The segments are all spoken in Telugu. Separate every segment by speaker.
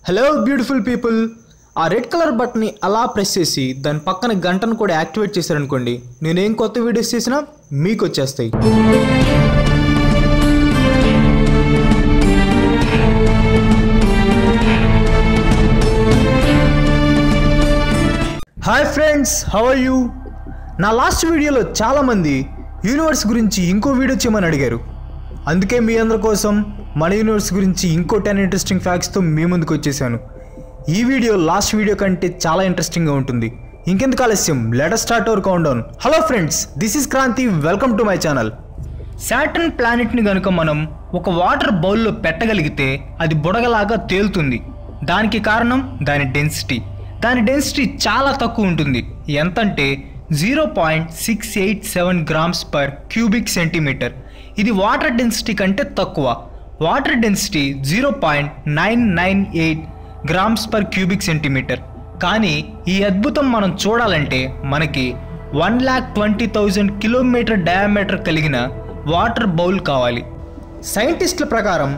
Speaker 1: హలో బ్యూటిఫుల్ పీపుల్, ఆ రెడ్ కలర్ బటన్ని అలా ప్రెస్ చేసి దాని పక్కన గంటను కూడా యాక్టివేట్ చేశారనుకోండి, నేనేం కొత్త వీడియోస్ చేసినా మీకు వచ్చేస్తాయి. Hi friends, how are you? నా లాస్ట్ వీడియోలో చాలామంది యూనివర్స్ గురించి ఇంకో వీడియో చేయమని అడిగారు. అందుకే మీ అందరి కోసం మన యూనివర్స్ గురించి ఇంకో 10 ఇంట్రెస్టింగ్ ఫ్యాక్ట్స్తో మీ ముందుకు వచ్చేసాను. ఈ వీడియో లాస్ట్ వీడియో కంటే చాలా ఇంట్రెస్టింగ్గా ఉంటుంది. ఇంకెందుకు ఆలస్యం, let us start our countdown. Hello friends, this is Kranthi, welcome to my channel. Saturn ప్లానెట్ని కనుక మనం ఒక వాటర్ బౌల్లో పెట్టగలిగితే అది బుడగలాగా తేలుతుంది. దానికి కారణం దాని డెన్సిటీ. దాని డెన్సిటీ చాలా తక్కువ ఉంటుంది. ఎంతంటే 0.687 గ్రామ్స్ పర్ క్యూబిక్ సెంటీమీటర్. ఇది వాటర్ డెన్సిటీ కంటే తక్కువ. Water density 0.998 grams per cubic centimetre. కానీ ఈ అద్భుతం మనం చూడాలంటే మనకి 1,20,000 కిలోమీటర్ డయామీటర్ కలిగిన వాటర్ బౌల్ కావాలి. సైంటిస్టుల ప్రకారం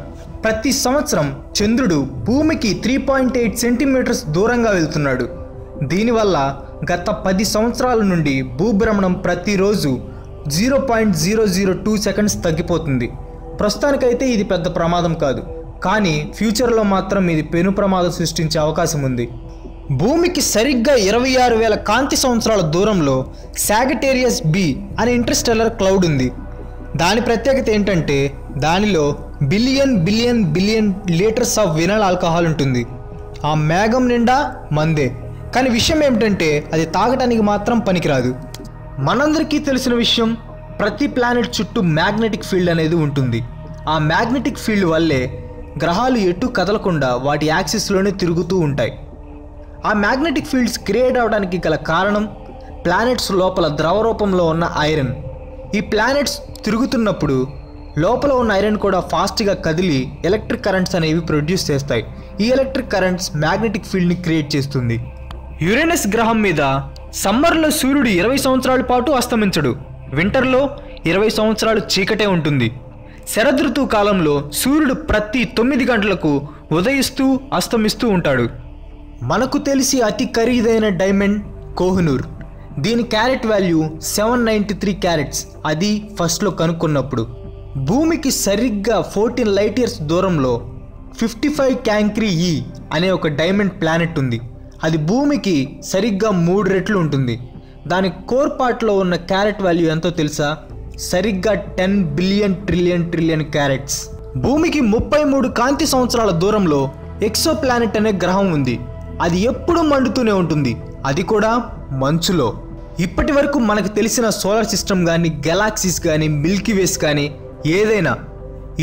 Speaker 1: ప్రతి సంవత్సరం చంద్రుడు భూమికి 3.8 సెంటీమీటర్స్ దూరంగా వెళ్తున్నాడు. దీనివల్ల గత 10 సంవత్సరాల నుండి భూభ్రమణం ప్రతిరోజు 0.002 సెకండ్స్ తగ్గిపోతుంది. ప్రస్తుతానికైతే ఇది పెద్ద ప్రమాదం కాదు, కానీ ఫ్యూచర్లో మాత్రం ఇది పెను ప్రమాదం సృష్టించే అవకాశం ఉంది. భూమికి సరిగ్గా 26,000 కాంతి సంవత్సరాల దూరంలో సాగిటేరియస్ బి అనే ఇంటర్స్టెల్లర్ క్లౌడ్ ఉంది. దాని ప్రత్యేకత ఏంటంటే దానిలో billion litres of vinyl alcohol ఉంటుంది. ఆ మేఘం నిండా మందే. కానీ విషయం ఏమిటంటే అది తాగటానికి మాత్రం పనికిరాదు. మనందరికీ తెలిసిన విషయం, ప్రతి ప్లానెట్ చుట్టూ మ్యాగ్నెటిక్ ఫీల్డ్ అనేది ఉంటుంది. ఆ మ్యాగ్నెటిక్ ఫీల్డ్ వల్లే గ్రహాలు ఎటు కదలకుండా వాటి యాక్సిస్లోనే తిరుగుతూ ఉంటాయి. ఆ మ్యాగ్నెటిక్ ఫీల్డ్స్ క్రియేట్ అవడానికి గల కారణం ప్లానెట్స్ లోపల ద్రవ రూపంలో ఉన్న ఐరన్. ఈ ప్లానెట్స్ తిరుగుతున్నప్పుడు లోపల ఉన్న ఐరన్ కూడా ఫాస్ట్గా కదిలి ఎలక్ట్రిక్ కరెంట్స్ అనేవి ప్రొడ్యూస్ చేస్తాయి. ఈ ఎలక్ట్రిక్ కరెంట్స్ మ్యాగ్నెటిక్ ఫీల్డ్ని క్రియేట్ చేస్తుంది. యురేనస్ గ్రహం మీద సమ్మర్లో సూర్యుడు 20 సంవత్సరాల పాటు అస్తమించడు. వింటర్లో 20 సంవత్సరాలు చీకటే ఉంటుంది. శరదృతువు కాలంలో సూర్యుడు ప్రతి 9 గంటలకు ఉదయిస్తూ అస్తమిస్తూ ఉంటాడు. మనకు తెలిసి అతి ఖరీదైన డైమండ్ కోహినూర్. దీని క్యారెట్ వాల్యూ 793 క్యారెట్స్. అది ఫస్ట్లో కనుక్కున్నప్పుడు. భూమికి సరిగ్గా 14 లైట్ ఇయర్స్ దూరంలో 55 క్యాంక్రీ ఈ అనే ఒక డైమండ్ ప్లానెట్ ఉంది. అది భూమికి సరిగ్గా 3 రెట్లు ఉంటుంది. దాని కోర్ పార్ట్లో ఉన్న క్యారెట్ వాల్యూ ఎంతో తెలుసా? సరిగ్గా 10 బిలియన్ ట్రిలియన్ క్యారెట్స్. భూమికి 33 కాంతి సంవత్సరాల దూరంలో ఎక్సో ప్లానెట్ అనే గ్రహం ఉంది. అది ఎప్పుడూ మండుతూనే ఉంటుంది, అది కూడా మంచులో. ఇప్పటి వరకు మనకు తెలిసిన సోలార్ సిస్టమ్ కానీ, గెలాక్సీస్ కానీ, మిల్కీవేస్ కానీ ఏదైనా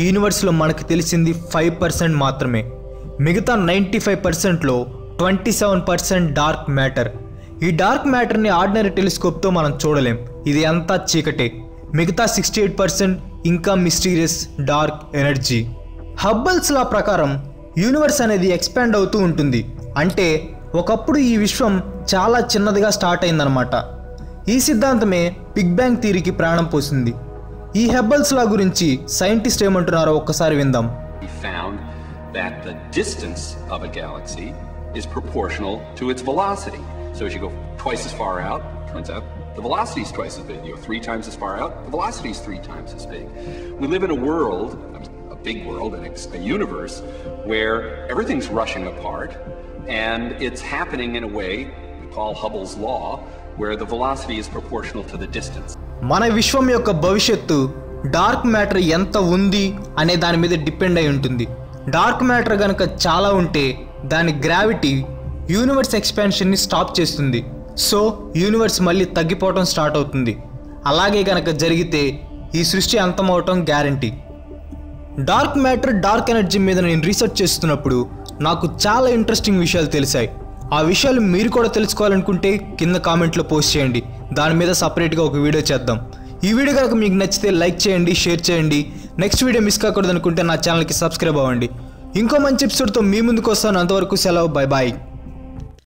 Speaker 1: ఈ యూనివర్స్లో మనకు తెలిసింది 5% మాత్రమే. మిగతా 95%లో 27% డార్క్ మ్యాటర్. ఈ డార్క్ మ్యాటర్ని ఆర్డినరీ టెలిస్కోప్తో మనం చూడలేం. ఇది అంతా చీకటే. మిగతా 68% ఇంకా మిస్టీరియస్ డార్క్ ఎనర్జీ. హబ్బల్స్ లా ప్రకారం యూనివర్స్ అనేది ఎక్స్పాండ్ అవుతూ ఉంటుంది. అంటే ఒకప్పుడు ఈ విశ్వం చాలా చిన్నదిగా స్టార్ట్ అయిందనమాట. ఈ సిద్ధాంతమే బిగ్ బ్యాంగ్ థియరీకి ప్రాణం పోసింది. ఈ హబ్బల్స్ లా గురించి సైంటిస్ట్ ఏమంటున్నారో ఒక్కసారి విందాం.
Speaker 2: That the distance of a galaxy is proportional to its velocity. So as you go twice as far out, turns out the velocity is twice as big. You go 3 times as far out, the velocity is 3 times as big. We live in a world, a big world, a universe where everything's rushing apart, and it's happening in a way we call Hubble's law, where the velocity is proportional to the distance.
Speaker 1: మన విశ్వం యొక్క భవిష్యత్తు డార్క్ మ్యాటర్ ఎంత ఉంది అనే దాని మీద డిపెండ్ అయి ఉంటుంది. డార్క్ మ్యాటర్ కనుక చాలా ఉంటే దాని గ్రావిటీ యూనివర్స్ ఎక్స్పాన్షన్ని స్టాప్ చేస్తుంది. సో యూనివర్స్ మళ్ళీ తగ్గిపోవటం స్టార్ట్ అవుతుంది. అలాగే కనుక జరిగితే ఈ సృష్టి అంతమవటం guarantee. Dark matter, dark energy మీద నేను రీసెర్చ్ చేస్తున్నప్పుడు నాకు చాలా ఇంట్రెస్టింగ్ విషయాలు తెలిసాయి. ఆ విషయాలు మీరు కూడా తెలుసుకోవాలనుకుంటే కింద కామెంట్లో పోస్ట్ చేయండి. దాని మీద సపరేట్గా ఒక వీడియో చేద్దాం. ఈ వీడియో కనుక మీకు నచ్చితే లైక్ చేయండి, షేర్ చేయండి. నెక్స్ట్ వీడియో మిస్ కాకూడదు అనుకుంటే నా ఛానల్కి సబ్స్క్రైబ్ అవ్వండి. ఇంకో మంచి ఎపిసోడ్తో మీ ముందుకు వస్తాను. అంతవరకు సెలవు, బై బాయ్.